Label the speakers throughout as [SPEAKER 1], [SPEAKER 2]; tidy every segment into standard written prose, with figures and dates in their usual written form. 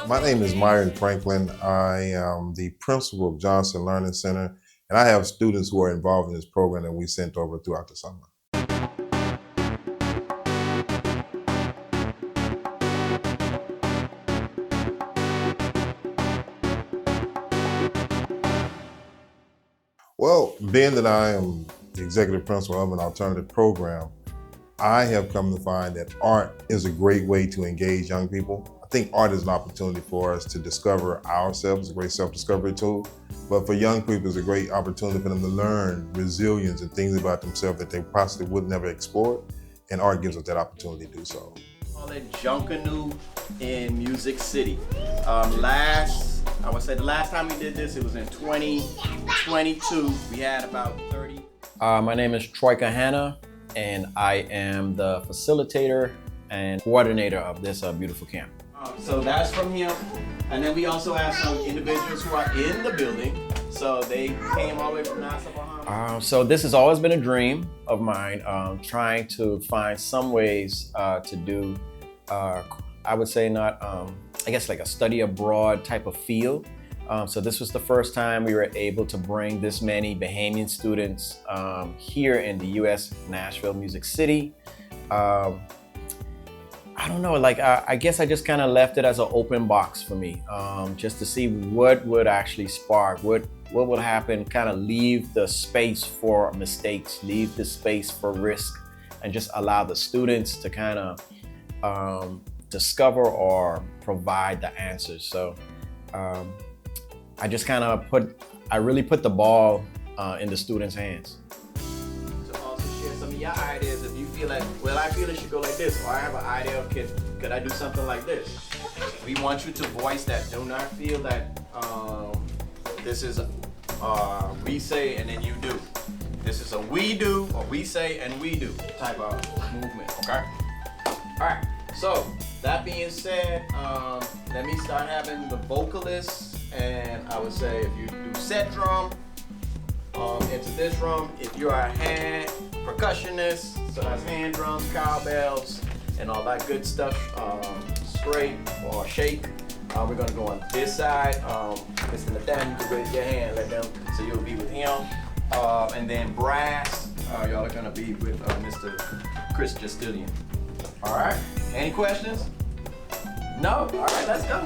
[SPEAKER 1] My name is Myron Franklin. I am the principal of Johnson Learning Center, and I have students who are involved in this program that we sent over throughout the summer. Well, being that I am the executive principal of an alternative program, I have come to find that art is a great way to engage young people. I think art is an opportunity for us to discover ourselves, a great self-discovery tool. But for young people, it's a great opportunity for them to learn resilience and things about themselves that they possibly would never explore. And art gives us that opportunity to do so.
[SPEAKER 2] Call it Junkanoo in Music City. I would say the last time we did this, it was in 2022. We had about 30.
[SPEAKER 3] My name is Troy Kahana, and I am the facilitator and coordinator of this beautiful camp.
[SPEAKER 2] So that's from him. And then we also have some individuals who are in the building. So they came all the way from Nassau, Bahamas.
[SPEAKER 3] So this has always been a dream of mine, trying to find some ways to do, I would say not, I guess like a study abroad type of feel. So this was the first time we were able to bring this many Bahamian students here in the US, Nashville, Music City. I don't know, like I guess I just kind of left it as an open box for me, just to see what would actually spark, what would happen, kind of leave the space for mistakes, leave the space for risk, and just allow the students to kind of discover or provide the answers. So I just kind of really put the ball in the students' hands.
[SPEAKER 2] To also share some of your ideas if you feel like, well, I feel it should go like this, or I have an idea of could I do something like this? We want you to voice that. Do not feel that this is we say and then you do. This is a we do or we say and we do type of movement, okay? All right, so that being said, let me start having the vocalists, and I would say if you do set drum into this drum, if you're a hand percussionist, so that's hand drums, cowbells, and all that good stuff, scrape or shake, we're gonna go on this side. Mr. Nathan, you can raise your hand, let them, so you'll be with him. And then brass, y'all are gonna be with Mr. Chris Justilian. All right, any questions? No? All right, let's go.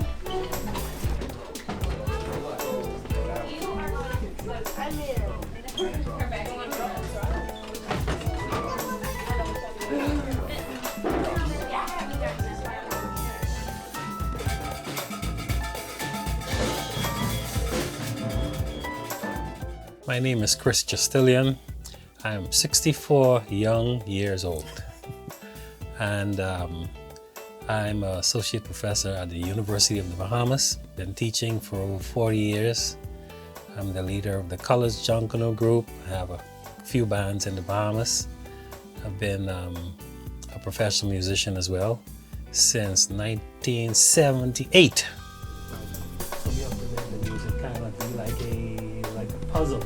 [SPEAKER 4] My name is Chris Justilian. I'm 64 young years old, and I'm an associate professor at the University of the Bahamas. Been teaching for over 40 years. I'm the leader of the college Junkanoo group. I have a few bands in the Bahamas. I've been a professional musician as well since 1978. So we have to let the music kind of be like a puzzle.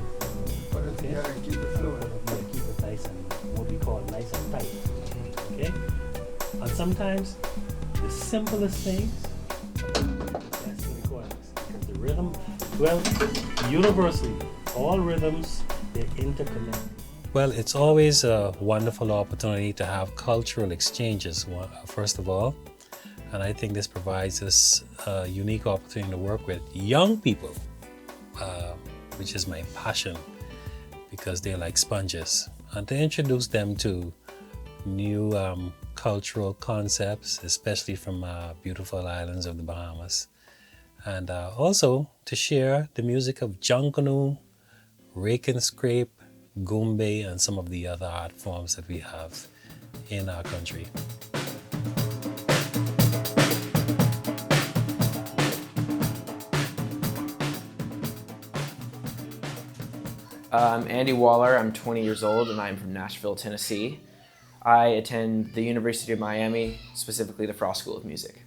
[SPEAKER 5] Put it together and keep it flowing.
[SPEAKER 4] Yeah, keep it nice and what we call nice and tight. Okay? And sometimes the simplest things are the best recordings, because the rhythm, well, universally, all rhythms, they're interconnected. Well, it's always a wonderful opportunity to have cultural exchanges, first of all. And I think this provides us a unique opportunity to work with young people, which is my passion, because they're like sponges. And to introduce them to new cultural concepts, especially from beautiful islands of the Bahamas. And also to share the music of Junkanoo, rake and scrape, goombay, and some of the other art forms that we have in our country.
[SPEAKER 6] I'm Andy Waller. I'm 20 years old and I'm from Nashville, Tennessee. I attend the University of Miami, specifically the Frost School of Music.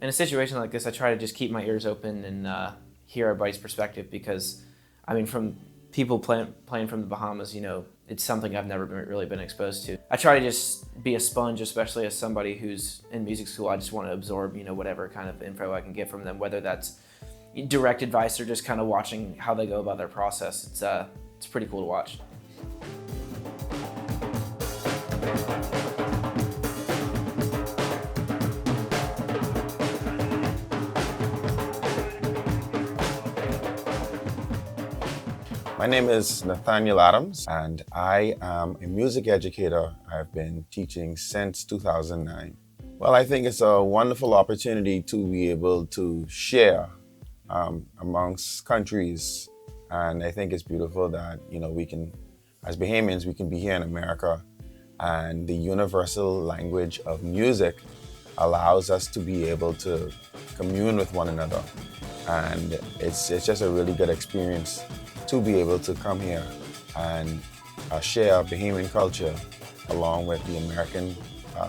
[SPEAKER 6] In a situation like this, I try to just keep my ears open and hear everybody's perspective, because, I mean, from people playing from the Bahamas, you know, it's something I've never really been exposed to. I try to just be a sponge, especially as somebody who's in music school. I just want to absorb, you know, whatever kind of info I can get from them, whether that's direct advice or just kind of watching how they go about their process. It's pretty cool to watch.
[SPEAKER 7] My name is Nathaniel Adams, and I am a music educator. I've been teaching since 2009. Well, I think it's a wonderful opportunity to be able to share amongst countries, and I think it's beautiful that, you know, we can, as Bahamians, we can be here in America, and the universal language of music allows us to be able to commune with one another, and it's just a really good experience to be able to come here and share Bahamian culture along with the American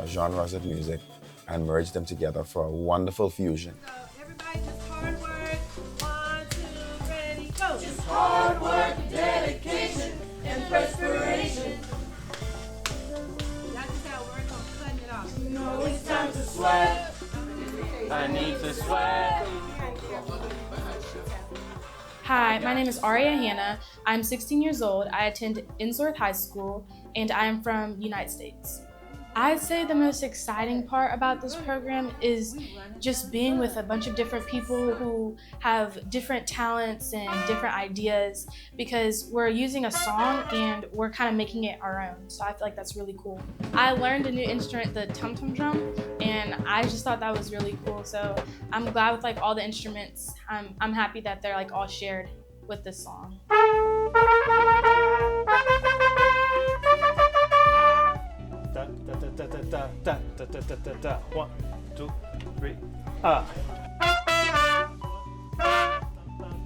[SPEAKER 7] genres of music and merge them together for a wonderful fusion.
[SPEAKER 8] Everybody just hard work. 1, 2, ready, go.
[SPEAKER 9] Just hard work, dedication, and perspiration.
[SPEAKER 8] Y'all just gotta work on cutting it off.
[SPEAKER 9] You know it's time to sweat.
[SPEAKER 2] I need to sweat.
[SPEAKER 10] Hi, my name is Aria Hanna. I'm 16 years old. I attend Innsworth High School, and I am from the United States. I'd say the most exciting part about this program is just being with a bunch of different people who have different talents and different ideas, because we're using a song and we're kind of making it our own. So I feel like that's really cool. I learned a new instrument, the tum-tum drum, and I just thought that was really cool. So I'm glad with like all the instruments. I'm happy that they're like all shared with this song.
[SPEAKER 4] Da da da da da da da da da da da. 1, 2, 3, ah. 1,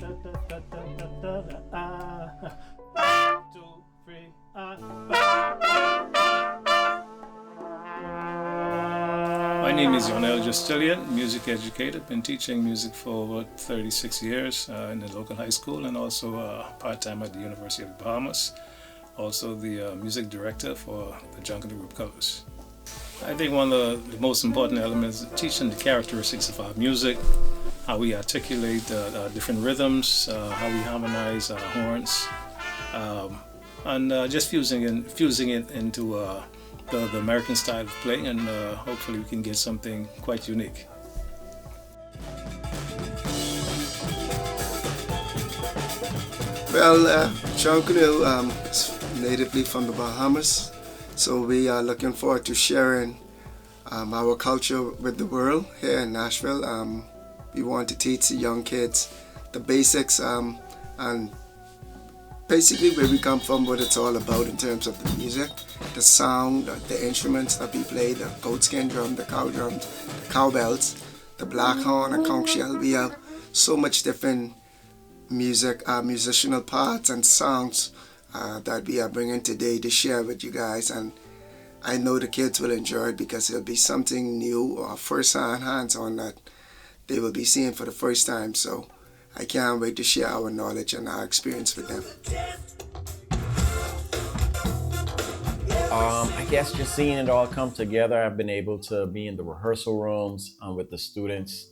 [SPEAKER 4] 2, 3, ah.
[SPEAKER 11] My name is Jonel Justilian, music educator. Been teaching music for over 36 years in the local high school, and also part-time at the University of the Bahamas. Also the music director for the Junkanoo group covers. I think one of the most important elements is teaching the characteristics of our music, how we articulate different rhythms, how we harmonize our horns, and just fusing it into the American style of playing, and hopefully we can get something quite unique.
[SPEAKER 5] Well, Junkanoo is natively from the Bahamas, so we are looking forward to sharing our culture with the world here in Nashville. We want to teach the young kids the basics and basically where we come from, what it's all about in terms of the music, the sound, the instruments that we play, the goatskin drum, the cow drums, the cowbells, the black horn, the conch shell. We have so much different music, musical parts and songs that we are bringing today to share with you guys, and I know the kids will enjoy it because it'll be something new or first-hand, hands-on that they will be seeing for the first time. So I can't wait to share our knowledge and our experience with them.
[SPEAKER 3] I guess just seeing it all come together, I've been able to be in the rehearsal rooms with the students,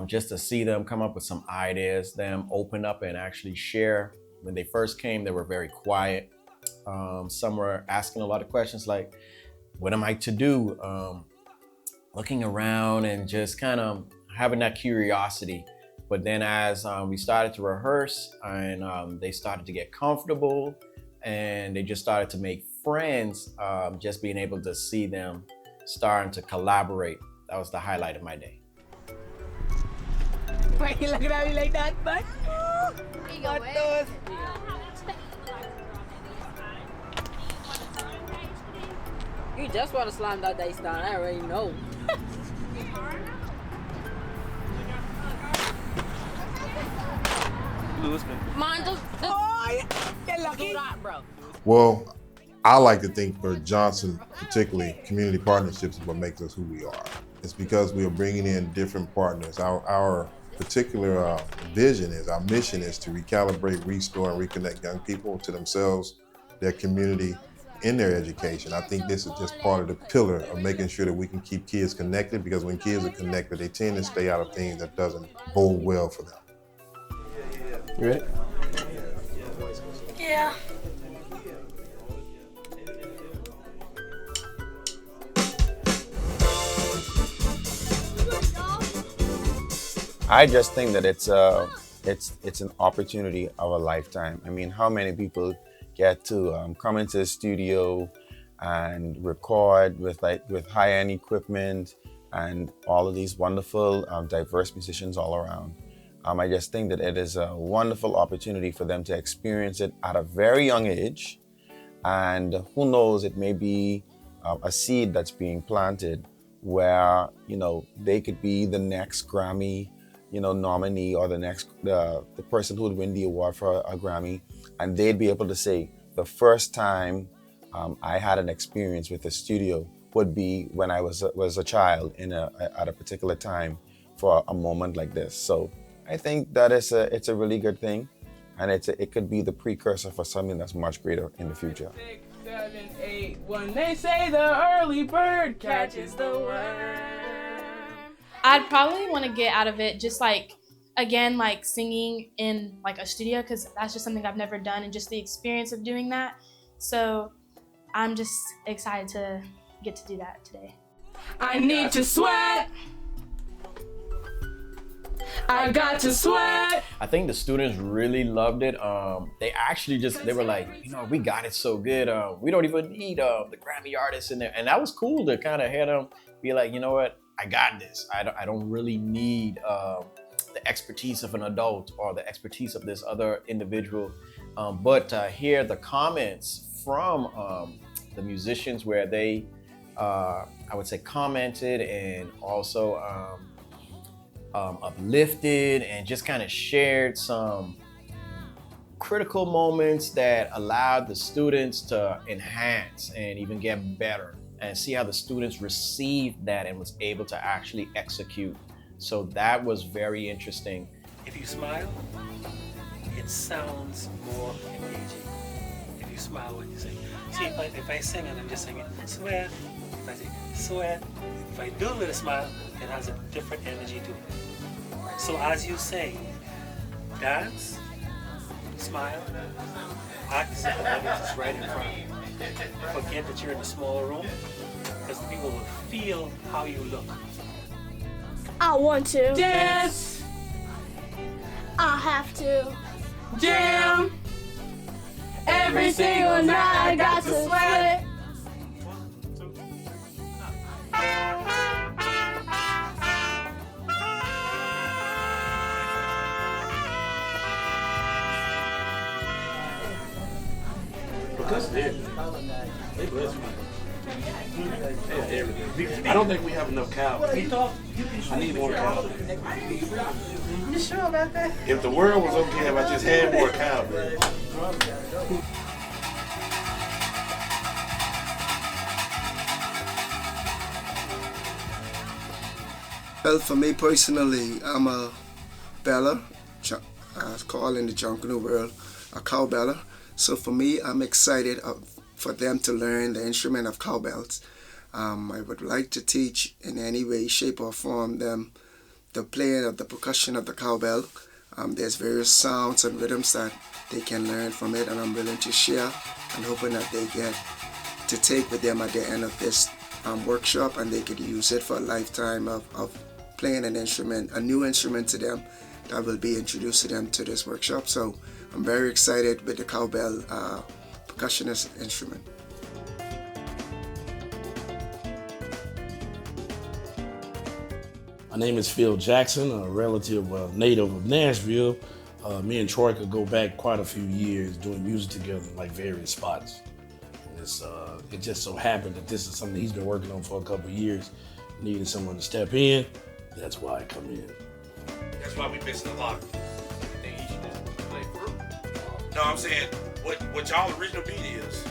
[SPEAKER 3] just to see them come up with some ideas, them open up and actually share. When they first came, they were very quiet. Some were asking a lot of questions like, what am I to do? Looking around and just kind of having that curiosity. But then as we started to rehearse and they started to get comfortable and they just started to make friends, just being able to see them starting to collaborate, that was the highlight of my day.
[SPEAKER 9] Why you looking at me like that, bud? What those? You just want to slam that dice down, I already know. Man, you're lucky. Bro.
[SPEAKER 1] Well, I like to think for Johnson, particularly, community partnerships is what makes us who we are. It's because we are bringing in different partners. Our particular vision is, our mission is to recalibrate, restore, and reconnect young people to themselves, their community, in their education. I think this is just part of the pillar of making sure that we can keep kids connected, because when kids are connected, they tend to stay out of things that doesn't bode well for them.
[SPEAKER 3] You ready?
[SPEAKER 9] Yeah.
[SPEAKER 7] I just think that it's an opportunity of a lifetime. I mean, how many people get to come into the studio and record with high-end equipment and all of these wonderful, diverse musicians all around. I just think that it is a wonderful opportunity for them to experience it at a very young age. And who knows, it may be a seed that's being planted where, they could be the next Grammy, nominee, or the person who would win the award for a Grammy. And they'd be able to say, the first time I had an experience with the studio would be when I was a child at a particular time for a moment like this. So I think that it's a really good thing, and it could be the precursor for something that's much greater in the future.
[SPEAKER 8] 6, 7, 8, when they say the early bird catches the worm.
[SPEAKER 10] I'd probably want to get out of it just again, singing in a studio, because that's just something I've never done, and just the experience of doing that. So I'm just excited to get to do that today.
[SPEAKER 8] I need to sweat. I got to sweat.
[SPEAKER 3] I think the students really loved it. They actually they were like, we got it so good. We don't even need the Grammy artists in there. And that was cool to kind of hear them be like, you know what, I got this. I don't really need the expertise of an adult or the expertise of this other individual. But to hear the comments from the musicians where they, I would say, commented and also uplifted and just kind of shared some critical moments that allowed the students to enhance and even get better, and see how the students received that and was able to actually execute. So that was very interesting.
[SPEAKER 4] If you smile, it sounds more engaging. If you smile when you sing. See, if I sing and I'm just singing, sweat, if I say sweat, if I do it with a smile, it has a different energy to it. So as you say, dance, smile, act as if the audience is right in front of you. Forget that you're in a small room, because people will feel how you look.
[SPEAKER 9] I want to
[SPEAKER 8] dance.
[SPEAKER 9] I have to
[SPEAKER 8] Jam. Every single night I got to sweat.
[SPEAKER 12] They bless me. Everything. I don't think we have enough cows. I need more cows.
[SPEAKER 8] You sure about that?
[SPEAKER 12] If the world was okay if I just had more cows, man.
[SPEAKER 5] Well, for me personally, I'm a beller. I call in the Junkanoo world a cowbeller. So for me, I'm excited for them to learn the instrument of cowbells. I would like to teach in any way, shape or form them the playing of the percussion of the cowbell. There's various sounds and rhythms that they can learn from it, and I'm willing to share and hoping that they get to take with them at the end of this workshop, and they could use it for a lifetime of playing an instrument, a new instrument to them that will be introduced to them to this workshop. So I'm very excited with the cowbell percussionist instrument.
[SPEAKER 12] My name is Phil Jackson, a relative native of Nashville. Me and Troy could go back quite a few years doing music together in various spots. And it just so happened that this is something he's been working on for a couple of years. Needed someone to step in. That's why I come in.
[SPEAKER 13] That's why we missing a lot. They each just play through. No, I'm saying what y'all original beat is.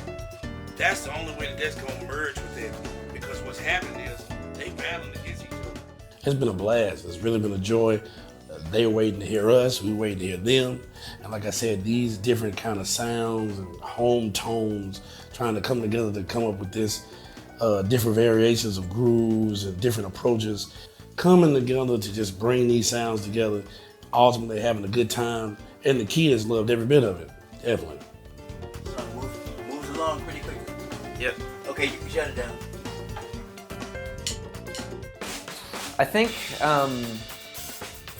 [SPEAKER 13] That's the only way that that's gonna merge with it. Because what's happening is they battling against each other.
[SPEAKER 12] It's been a blast. It's really been a joy. They were waiting to hear us, we waiting to hear them. And like I said, these different kind of sounds and home tones trying to come together to come up with this different variations of grooves and different approaches, coming together to just bring these sounds together, ultimately having a good time. And the kids loved every bit of it, definitely.
[SPEAKER 14] Moves along pretty quickly. Yep. Okay, you can shut it down.
[SPEAKER 6] I think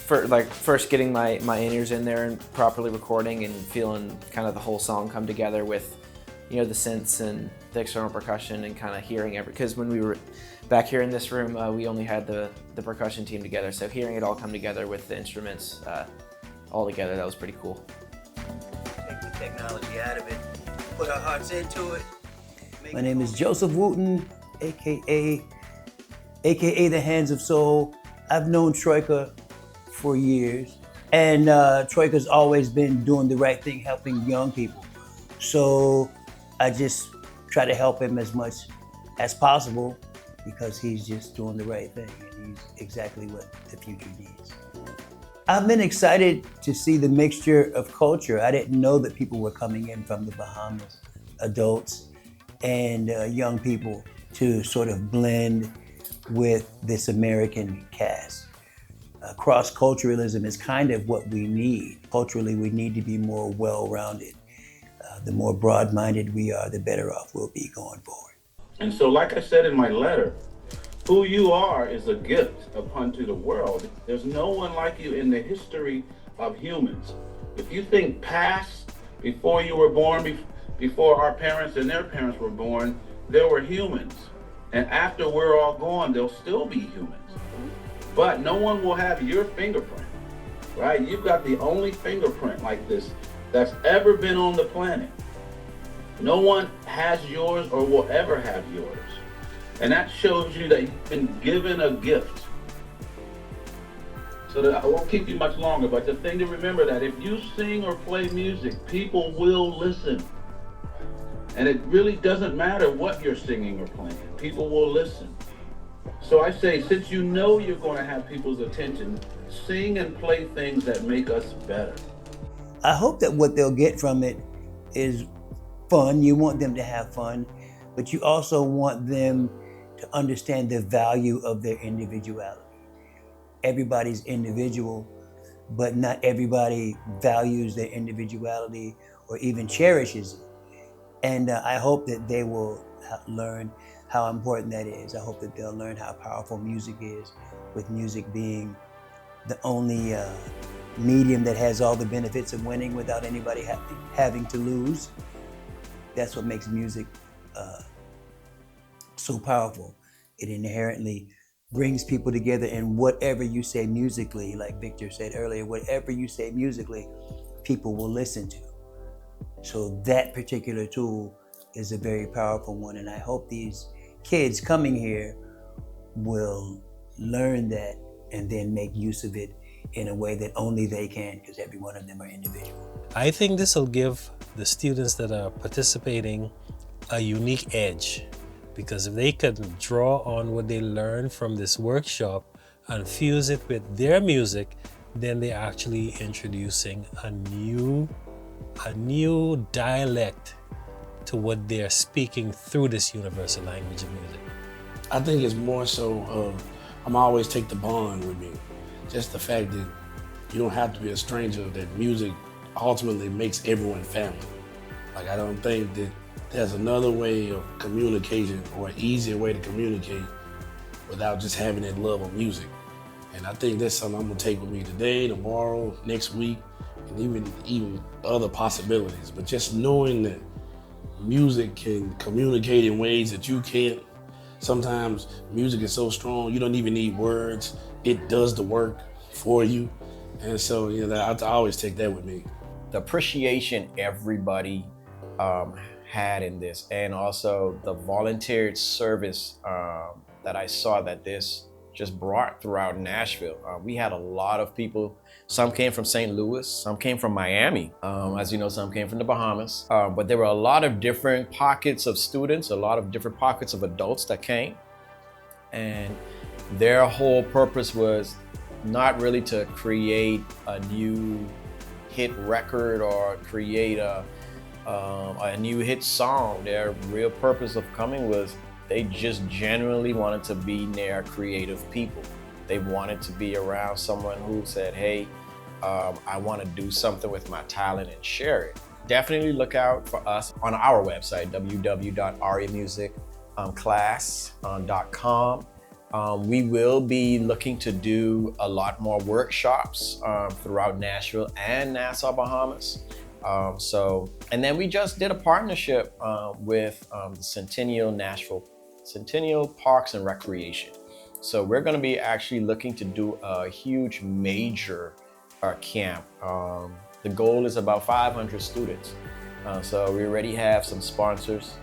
[SPEAKER 6] for first getting my in-ears in there and properly recording and feeling kind of the whole song come together with, you know, the synths and the external percussion and kind of hearing because when we were back here in this room, we only had the percussion team together. So hearing it all come together with the instruments all together, that was pretty cool.
[SPEAKER 14] Take the technology out of it, put our hearts into it.
[SPEAKER 15] My name is Joseph Wooten, aka the Hands of Soul. I've known Troika for years, and Troika's always been doing the right thing, helping young people. So I just try to help him as much as possible because he's just doing the right thing, and he's exactly what the future needs. I've been excited to see the mixture of culture. I didn't know that people were coming in from the Bahamas, adults and young people, to sort of blend with this American cast. Cross-culturalism is kind of what we need. Culturally, we need to be more well-rounded. The more broad-minded we are, the better off we'll be going forward.
[SPEAKER 16] And so, like I said in my letter, who you are is a gift unto the world. There's no one like you in the history of humans. If you think past, before you were born, before our parents and their parents were born, there were humans. And after we're all gone, there'll still be humans. But no one will have your fingerprint, right? You've got the only fingerprint like this that's ever been on the planet. No one has yours or will ever have yours. And that shows you that you've been given a gift. So that I won't keep you much longer, but the thing to remember that if you sing or play music, people will listen. And it really doesn't matter what you're singing or playing, people will listen. So I say, since you know you're going to have people's attention, sing and play things that make us better.
[SPEAKER 15] I hope that what they'll get from it is fun. You want them to have fun, but you also want them to understand the value of their individuality. Everybody's individual, but not everybody values their individuality or even cherishes it. And I hope that they will learn how important that is. I hope that they'll learn how powerful music is, with music being the only medium that has all the benefits of winning without anybody having to lose. That's what makes music so powerful. It inherently brings people together, and whatever you say musically, like Victor said earlier, whatever you say musically, people will listen to. So that particular tool is a very powerful one, and I hope these kids coming here will learn that and then make use of it in a way that only they can, because every one of them are individual.
[SPEAKER 17] I think this will give the students that are participating a unique edge, because if they can draw on what they learned from this workshop and fuse it with their music, then they're actually introducing a new dialect to what they're speaking through this universal language of music.
[SPEAKER 12] I think it's more so of, I'm always take the bond with me. Just the fact that you don't have to be a stranger, that music ultimately makes everyone family. Like, I don't think that there's another way of communication or an easier way to communicate without just having that love of music. And I think that's something I'm gonna take with me today, tomorrow, next week, and even other possibilities. But just knowing that music can communicate in ways that you can't. Sometimes music is so strong, you don't even need words. It does the work for you. And so, you know, I always take that with me.
[SPEAKER 3] The appreciation everybody had in this, and also the volunteer service that I saw that this just brought throughout Nashville. We had a lot of people. Some came from St. Louis, some came from Miami. As you know, some came from the Bahamas. But there were a lot of different pockets of students, a lot of different pockets of adults that came. And their whole purpose was not really to create a new hit record or create a new hit song. Their real purpose of coming was they just genuinely wanted to be near creative people. They wanted to be around someone who said, hey, I want to do something with my talent and share it. Definitely look out for us on our website, www.ariamusicclass.com. We will be looking to do a lot more workshops throughout Nashville and Nassau, Bahamas. And then we just did a partnership with the Centennial Parks and Recreation. So we're going to be actually looking to do a huge major camp. The goal is about 500 students. So we already have some sponsors.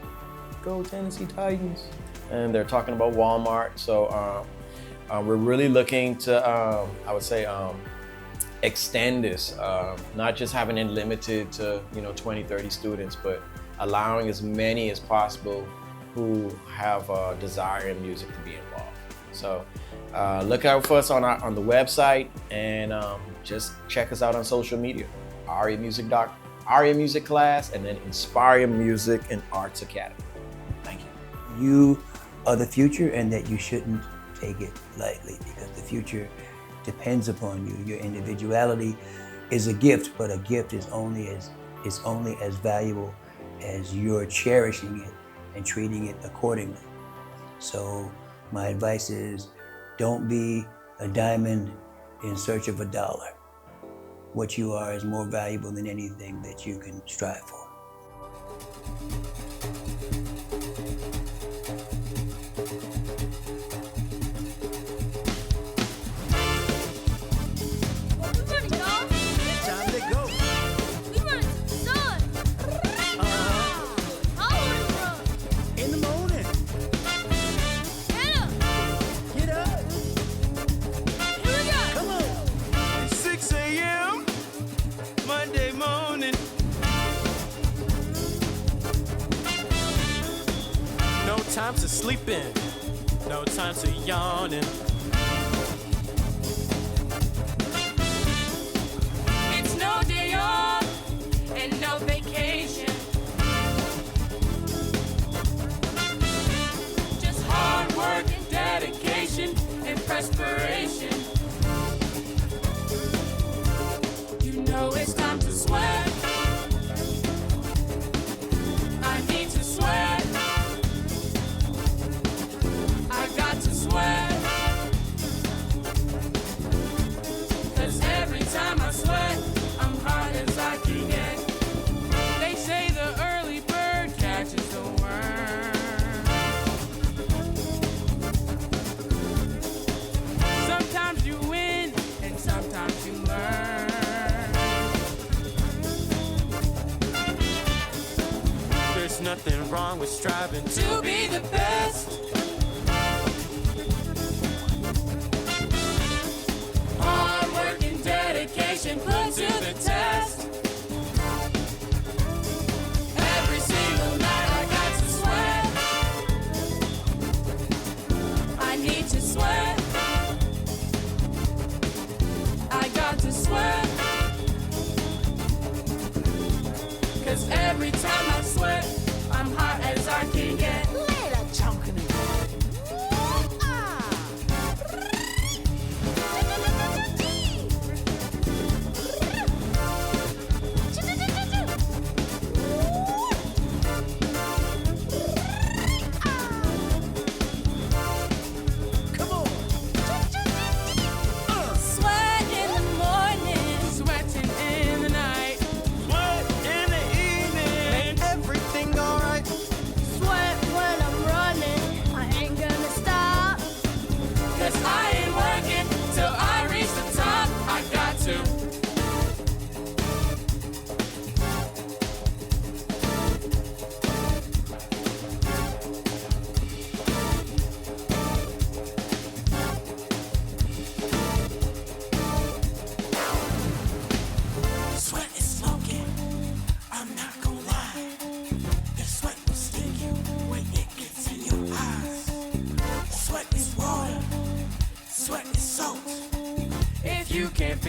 [SPEAKER 3] Go Tennessee Titans. And they're talking about Walmart. So we're really looking to, I would say, extend this, not just having it limited to 20, 30 students, but allowing as many as possible who have a desire in music to be involved. So look out for us on the website, and just check us out on social media. Aria Music Class, and then Inspire Music and Arts Academy. Thank you.
[SPEAKER 15] You are the future, and that you shouldn't take it lightly, because the future depends upon you. Your individuality is a gift, but a gift is only as valuable as you're cherishing it and treating it accordingly. So my advice is, don't be a diamond in search of a dollar. What you are is more valuable than anything that you can strive for.
[SPEAKER 18] Time to sleeping, no time to yawning.
[SPEAKER 9] It's no day off and no vacation. Just hard work and dedication and perspiration. You know it's time to sweat. I need to sweat. Cause every time I sweat, I'm hard as I can get. They say the early bird catches the worm. Sometimes you win and sometimes you learn.
[SPEAKER 18] There's nothing wrong with striving
[SPEAKER 9] To be the best. Hard work and dedication put to the test. Every single night I got to sweat. I need to sweat. I got to sweat. Cause every time I sweat, I'm hot as I can get.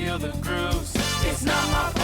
[SPEAKER 18] feel the grooves. It's not my